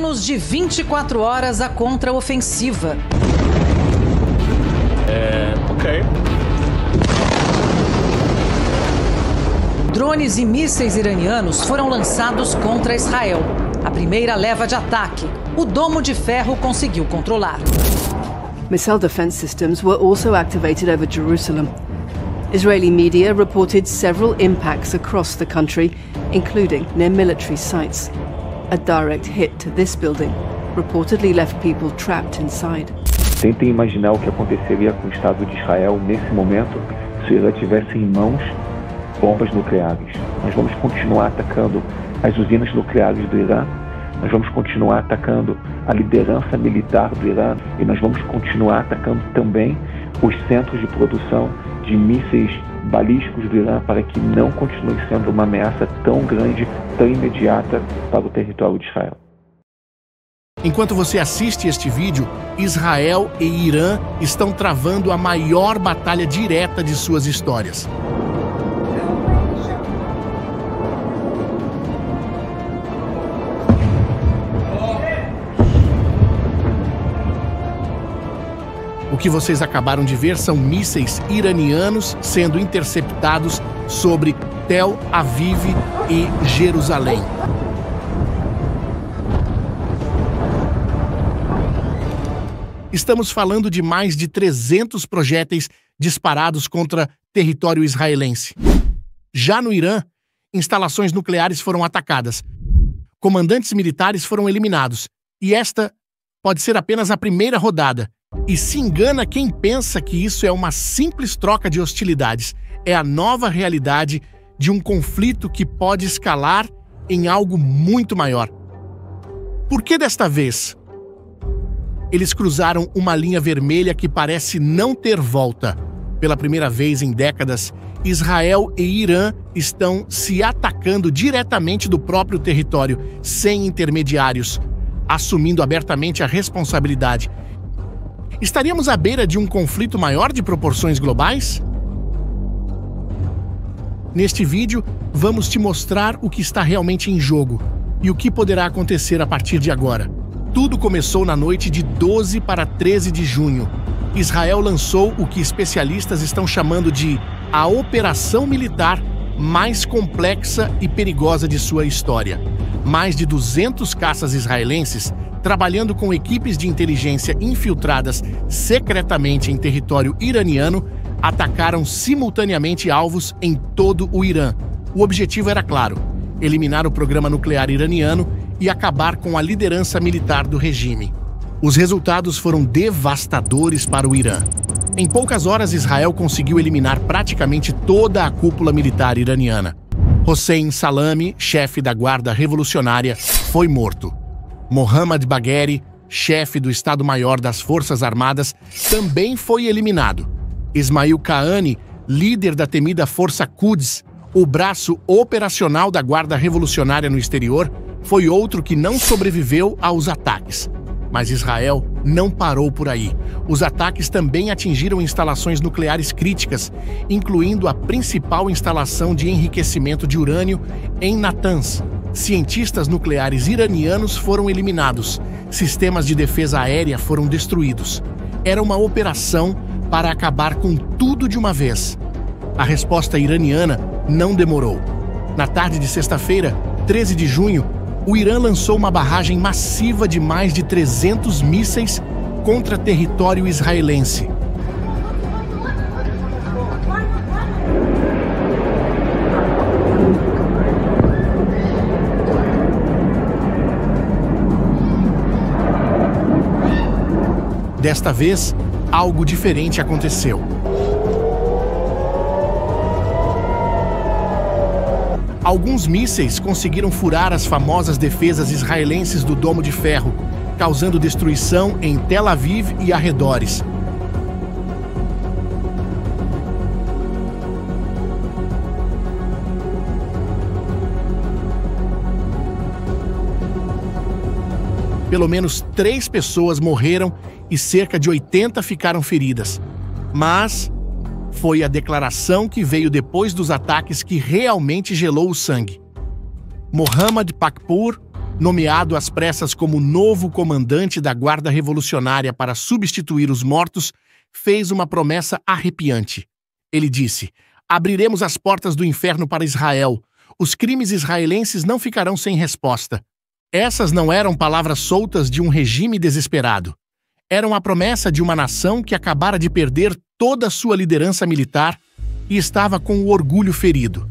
menos de 24 horas a contraofensiva. Ok. Drones e mísseis iranianos foram lançados contra Israel. A primeira leva de ataque, o Domo de Ferro conseguiu controlar. Missile defense systems were also activated over Jerusalem. Israeli media reported several impacts across the country, including near military sites. A direct hit to this building reportedly left people trapped inside. Tentem imaginar o que aconteceria com o Estado de Israel nesse momento se o Irã tivesse em mãos bombas nucleares. Nós vamos continuar atacando as usinas nucleares do Irã, nós vamos continuar atacando a liderança militar do Irã e nós vamos continuar atacando também os centros de produção de mísseis balísticos do Irã para que não continue sendo uma ameaça tão grande, tão imediata para o território de Israel. Enquanto você assiste este vídeo, Israel e Irã estão travando a maior batalha direta de suas histórias. O que vocês acabaram de ver são mísseis iranianos sendo interceptados sobre Tel Aviv e Jerusalém. Estamos falando de mais de 300 projéteis disparados contra território israelense. Já no Irã, instalações nucleares foram atacadas. Comandantes militares foram eliminados. E esta pode ser apenas a primeira rodada. E se engana quem pensa que isso é uma simples troca de hostilidades. É a nova realidade de um conflito que pode escalar em algo muito maior. Por que desta vez? Eles cruzaram uma linha vermelha que parece não ter volta. Pela primeira vez em décadas, Israel e Irã estão se atacando diretamente do próprio território, sem intermediários, assumindo abertamente a responsabilidade. Estaríamos à beira de um conflito maior de proporções globais? Neste vídeo, vamos te mostrar o que está realmente em jogo e o que poderá acontecer a partir de agora. Tudo começou na noite de 12 para 13 de junho. Israel lançou o que especialistas estão chamando de a operação militar mais complexa e perigosa de sua história. Mais de 200 caças israelenses, trabalhando com equipes de inteligência infiltradas secretamente em território iraniano, atacaram simultaneamente alvos em todo o Irã. O objetivo era claro: eliminar o programa nuclear iraniano e acabar com a liderança militar do regime. Os resultados foram devastadores para o Irã. Em poucas horas, Israel conseguiu eliminar praticamente toda a cúpula militar iraniana. Hossein Salami, chefe da Guarda Revolucionária, foi morto. Mohammad Bagheri, chefe do Estado-Maior das Forças Armadas, também foi eliminado. Ismail Qaani, líder da temida Força Quds, o braço operacional da Guarda Revolucionária no exterior, foi outro que não sobreviveu aos ataques. Mas Israel não parou por aí. Os ataques também atingiram instalações nucleares críticas, incluindo a principal instalação de enriquecimento de urânio em Natanz. Cientistas nucleares iranianos foram eliminados. Sistemas de defesa aérea foram destruídos. Era uma operação para acabar com tudo de uma vez. A resposta iraniana não demorou. Na tarde de sexta-feira, 13 de junho, o Irã lançou uma barragem massiva de mais de 300 mísseis contra território israelense. Desta vez, algo diferente aconteceu. Alguns mísseis conseguiram furar as famosas defesas israelenses do Domo de Ferro, causando destruição em Tel Aviv e arredores. Pelo menos 3 pessoas morreram e cerca de 80 ficaram feridas. Mas foi a declaração que veio depois dos ataques que realmente gelou o sangue. Mohammad Pakpour, nomeado às pressas como novo comandante da Guarda Revolucionária para substituir os mortos, fez uma promessa arrepiante. Ele disse: "Abriremos as portas do inferno para Israel. Os crimes israelenses não ficarão sem resposta." Essas não eram palavras soltas de um regime desesperado. Eram a promessa de uma nação que acabara de perder toda a sua liderança militar e estava com o orgulho ferido.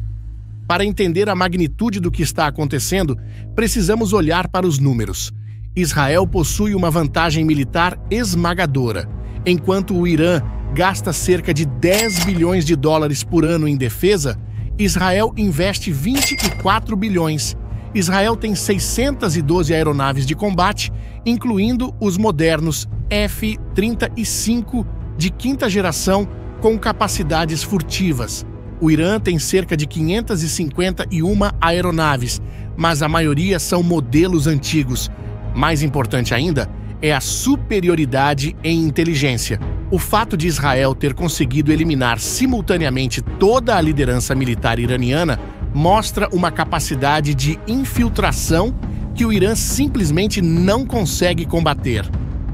Para entender a magnitude do que está acontecendo, precisamos olhar para os números. Israel possui uma vantagem militar esmagadora. Enquanto o Irã gasta cerca de 10 bilhões de dólares por ano em defesa, Israel investe 24 bilhões. Israel tem 612 aeronaves de combate, incluindo os modernos F-35 de quinta geração com capacidades furtivas. O Irã tem cerca de 551 aeronaves, mas a maioria são modelos antigos. Mais importante ainda é a superioridade em inteligência. O fato de Israel ter conseguido eliminar simultaneamente toda a liderança militar iraniana mostra uma capacidade de infiltração que o Irã simplesmente não consegue combater.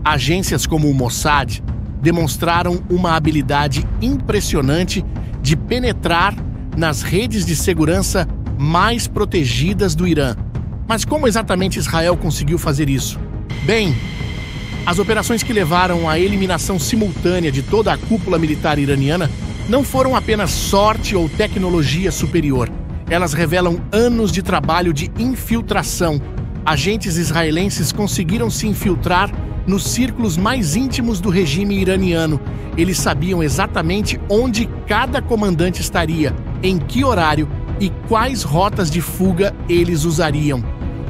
Agências como o Mossad demonstraram uma habilidade impressionante de penetrar nas redes de segurança mais protegidas do Irã. Mas como exatamente Israel conseguiu fazer isso? Bem, as operações que levaram à eliminação simultânea de toda a cúpula militar iraniana não foram apenas sorte ou tecnologia superior. Elas revelam anos de trabalho de infiltração. Agentes israelenses conseguiram se infiltrar nos círculos mais íntimos do regime iraniano. Eles sabiam exatamente onde cada comandante estaria, em que horário e quais rotas de fuga eles usariam.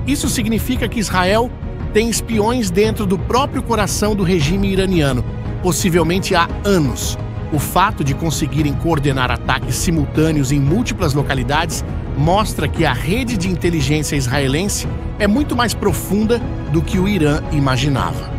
Isso significa que Israel tem espiões dentro do próprio coração do regime iraniano, possivelmente há anos. O fato de conseguirem coordenar ataques simultâneos em múltiplas localidades mostra que a rede de inteligência israelense é muito mais profunda do que o Irã imaginava.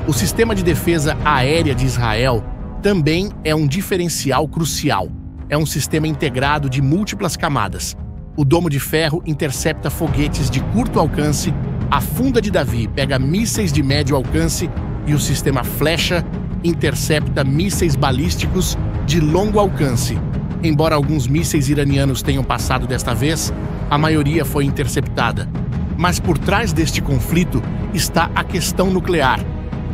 O sistema de defesa aérea de Israel também é um diferencial crucial. É um sistema integrado de múltiplas camadas. O domo de ferro intercepta foguetes de curto alcance, a funda de Davi pega mísseis de médio alcance e o sistema Flecha intercepta mísseis balísticos de longo alcance. Embora alguns mísseis iranianos tenham passado desta vez, a maioria foi interceptada. Mas por trás deste conflito está a questão nuclear.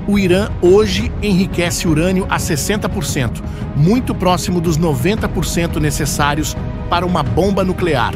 O Irã hoje enriquece urânio a 60%, muito próximo dos 90% necessários para uma bomba nuclear.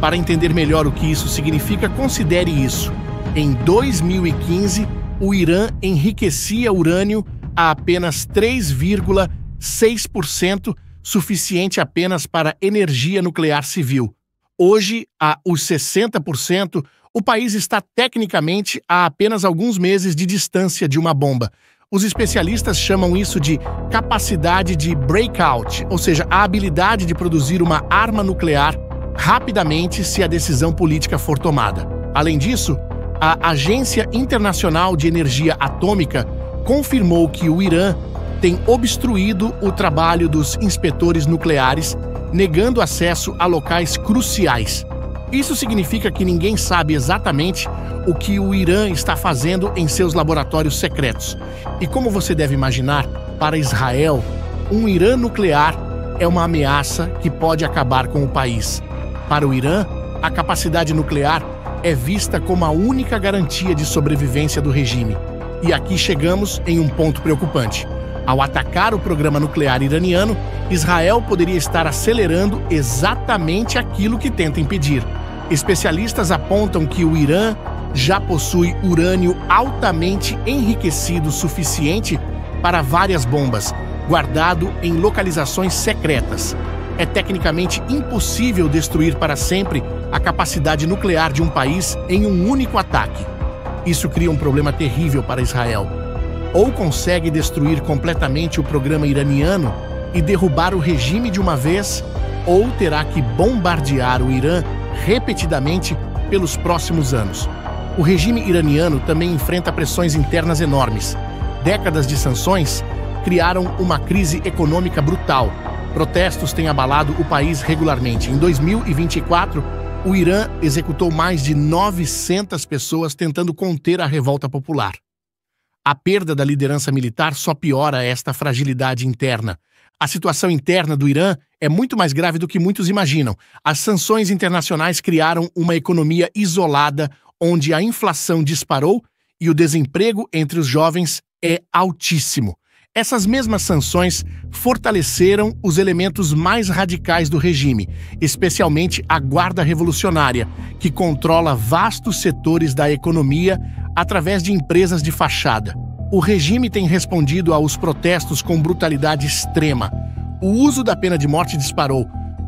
Para entender melhor o que isso significa, considere isso. Em 2015, o Irã enriquecia urânio a apenas 3,6%, suficiente apenas para energia nuclear civil. Hoje, a os 60%, o país está tecnicamente a apenas alguns meses de distância de uma bomba. Os especialistas chamam isso de capacidade de breakout, ou seja, a habilidade de produzir uma arma nuclear rapidamente se a decisão política for tomada. Além disso, a Agência Internacional de Energia Atômica confirmou que o Irã tem obstruído o trabalho dos inspetores nucleares, negando acesso a locais cruciais. Isso significa que ninguém sabe exatamente o que o Irã está fazendo em seus laboratórios secretos. E como você deve imaginar, para Israel, um Irã nuclear é uma ameaça que pode acabar com o país. Para o Irã, a capacidade nuclear é vista como a única garantia de sobrevivência do regime. E aqui chegamos em um ponto preocupante. Ao atacar o programa nuclear iraniano, Israel poderia estar acelerando exatamente aquilo que tenta impedir. Especialistas apontam que o Irã já possui urânio altamente enriquecido suficiente para várias bombas, guardado em localizações secretas. É tecnicamente impossível destruir para sempre a capacidade nuclear de um país em um único ataque. Isso cria um problema terrível para Israel. Ou consegue destruir completamente o programa iraniano e derrubar o regime de uma vez, ou terá que bombardear o Irã repetidamente pelos próximos anos. O regime iraniano também enfrenta pressões internas enormes. Décadas de sanções criaram uma crise econômica brutal. Protestos têm abalado o país regularmente. Em 2024, o Irã executou mais de 900 pessoas tentando conter a revolta popular. A perda da liderança militar só piora esta fragilidade interna. A situação interna do Irã é muito mais grave do que muitos imaginam. As sanções internacionais criaram uma economia isolada, onde a inflação disparou e o desemprego entre os jovens é altíssimo. Essas mesmas sanções fortaleceram os elementos mais radicais do regime, especialmente a Guarda Revolucionária, que controla vastos setores da economia através de empresas de fachada. O regime tem respondido aos protestos com brutalidade extrema. O uso da pena de morte disparou,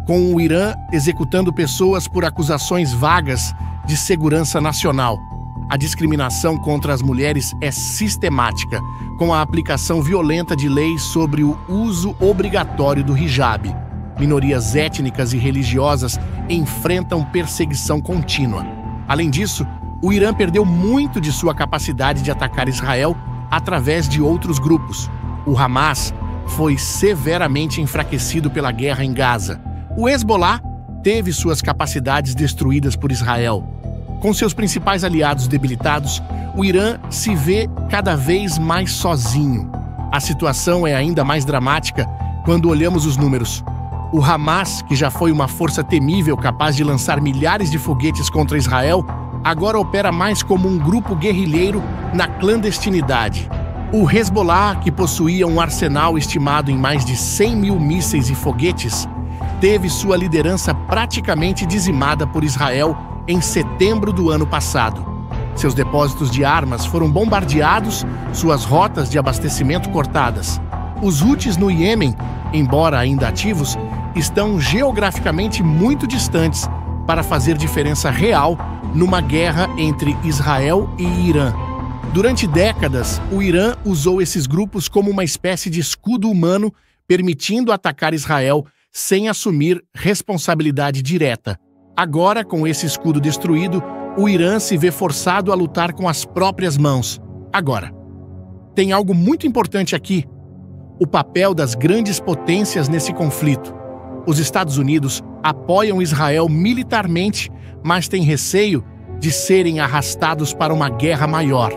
com o Irã executando pessoas por acusações vagas de segurança nacional. A discriminação contra as mulheres é sistemática, com a aplicação violenta de leis sobre o uso obrigatório do hijab. Minorias étnicas e religiosas enfrentam perseguição contínua. Além disso, o Irã perdeu muito de sua capacidade de atacar Israel através de outros grupos. O Hamas foi severamente enfraquecido pela guerra em Gaza. O Hezbollah teve suas capacidades destruídas por Israel. Com seus principais aliados debilitados, o Irã se vê cada vez mais sozinho. A situação é ainda mais dramática quando olhamos os números. O Hamas, que já foi uma força temível capaz de lançar milhares de foguetes contra Israel, agora opera mais como um grupo guerrilheiro na clandestinidade. O Hezbollah, que possuía um arsenal estimado em mais de 100 mil mísseis e foguetes, teve sua liderança praticamente dizimada por Israel em setembro do ano passado. Seus depósitos de armas foram bombardeados, suas rotas de abastecimento cortadas. Os Houthis no Iêmen, embora ainda ativos, estão geograficamente muito distantes para fazer diferença real numa guerra entre Israel e Irã. Durante décadas, o Irã usou esses grupos como uma espécie de escudo humano, permitindo atacar Israel sem assumir responsabilidade direta. Agora, com esse escudo destruído, o Irã se vê forçado a lutar com as próprias mãos. Agora, tem algo muito importante aqui: o papel das grandes potências nesse conflito. Os Estados Unidos apoiam Israel militarmente, mas têm receio de serem arrastados para uma guerra maior.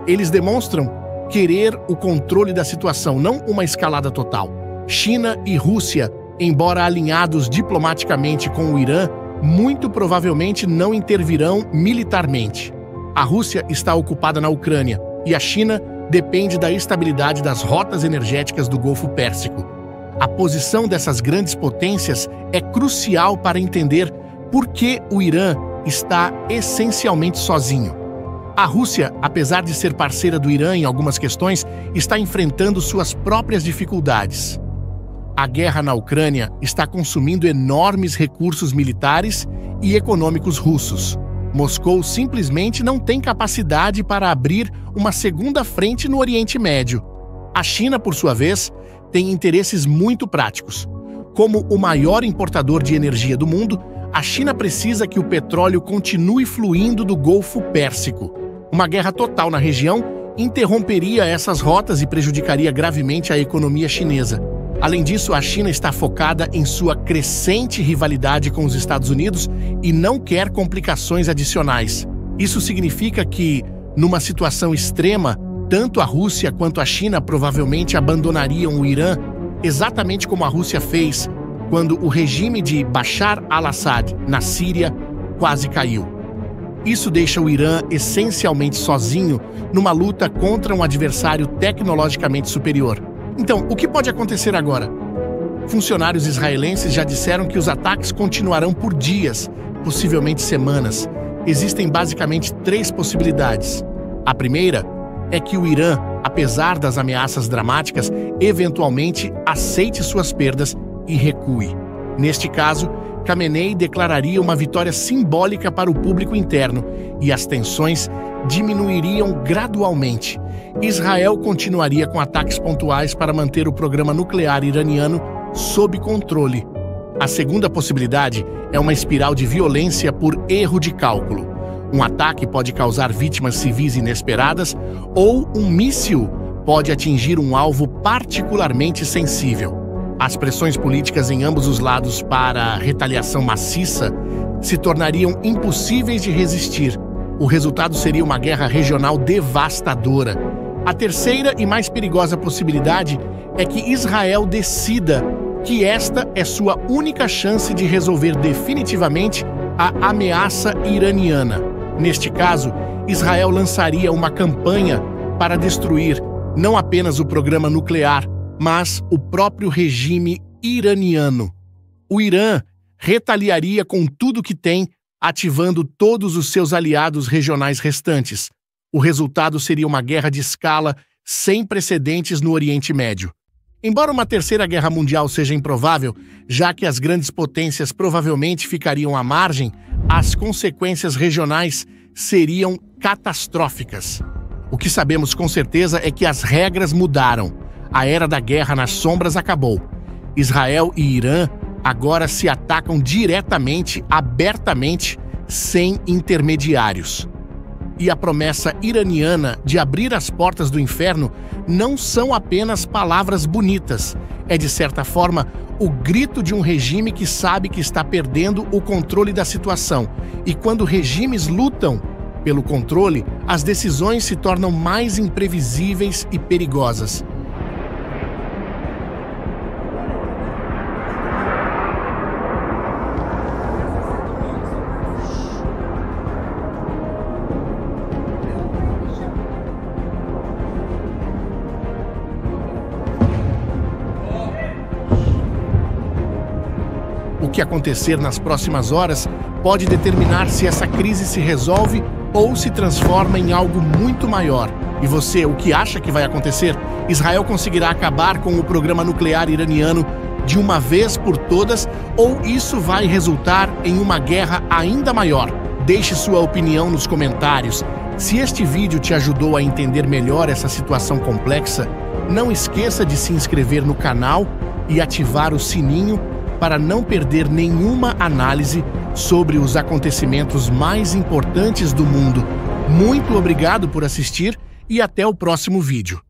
Eles demonstram querer o controle da situação, não uma escalada total. China e Rússia, embora alinhados diplomaticamente com o Irã, muito provavelmente não intervirão militarmente. A Rússia está ocupada na Ucrânia e a China depende da estabilidade das rotas energéticas do Golfo Pérsico. A posição dessas grandes potências é crucial para entender por que o Irã está essencialmente sozinho. A Rússia, apesar de ser parceira do Irã em algumas questões, está enfrentando suas próprias dificuldades. A guerra na Ucrânia está consumindo enormes recursos militares e econômicos russos. Moscou simplesmente não tem capacidade para abrir uma segunda frente no Oriente Médio. A China, por sua vez, tem interesses muito práticos. Como o maior importador de energia do mundo, a China precisa que o petróleo continue fluindo do Golfo Pérsico. Uma guerra total na região interromperia essas rotas e prejudicaria gravemente a economia chinesa. Além disso, a China está focada em sua crescente rivalidade com os Estados Unidos e não quer complicações adicionais. Isso significa que, numa situação extrema, tanto a Rússia quanto a China provavelmente abandonariam o Irã, exatamente como a Rússia fez quando o regime de Bashar al-Assad, na Síria, quase caiu. Isso deixa o Irã essencialmente sozinho numa luta contra um adversário tecnologicamente superior. Então, o que pode acontecer agora? Funcionários israelenses já disseram que os ataques continuarão por dias, possivelmente semanas. Existem basicamente 3 possibilidades. A primeira é que o Irã, apesar das ameaças dramáticas, eventualmente aceite suas perdas e recue. Neste caso, Khamenei declararia uma vitória simbólica para o público interno e as tensões diminuiriam gradualmente. Israel continuaria com ataques pontuais para manter o programa nuclear iraniano sob controle. A segunda possibilidade é uma espiral de violência por erro de cálculo. Um ataque pode causar vítimas civis inesperadas ou um míssil pode atingir um alvo particularmente sensível. As pressões políticas em ambos os lados para retaliação maciça se tornariam impossíveis de resistir. O resultado seria uma guerra regional devastadora. A terceira e mais perigosa possibilidade é que Israel decida que esta é sua única chance de resolver definitivamente a ameaça iraniana. Neste caso, Israel lançaria uma campanha para destruir não apenas o programa nuclear, mas o próprio regime iraniano. O Irã retaliaria com tudo que tem, ativando todos os seus aliados regionais restantes. O resultado seria uma guerra de escala sem precedentes no Oriente Médio. Embora uma terceira guerra mundial seja improvável, já que as grandes potências provavelmente ficariam à margem, as consequências regionais seriam catastróficas. O que sabemos com certeza é que as regras mudaram. A era da guerra nas sombras acabou. Israel e Irã agora se atacam diretamente, abertamente, sem intermediários. E a promessa iraniana de abrir as portas do inferno não são apenas palavras bonitas. É, de certa forma, o grito de um regime que sabe que está perdendo o controle da situação. E quando regimes lutam pelo controle, as decisões se tornam mais imprevisíveis e perigosas. O que acontecer nas próximas horas pode determinar se essa crise se resolve ou se transforma em algo muito maior. E você, o que acha que vai acontecer? Israel conseguirá acabar com o programa nuclear iraniano de uma vez por todas, ou isso vai resultar em uma guerra ainda maior? Deixe sua opinião nos comentários. Se este vídeo te ajudou a entender melhor essa situação complexa, não esqueça de se inscrever no canal e ativar o sininho para não perder nenhuma análise sobre os acontecimentos mais importantes do mundo. Muito obrigado por assistir e até o próximo vídeo.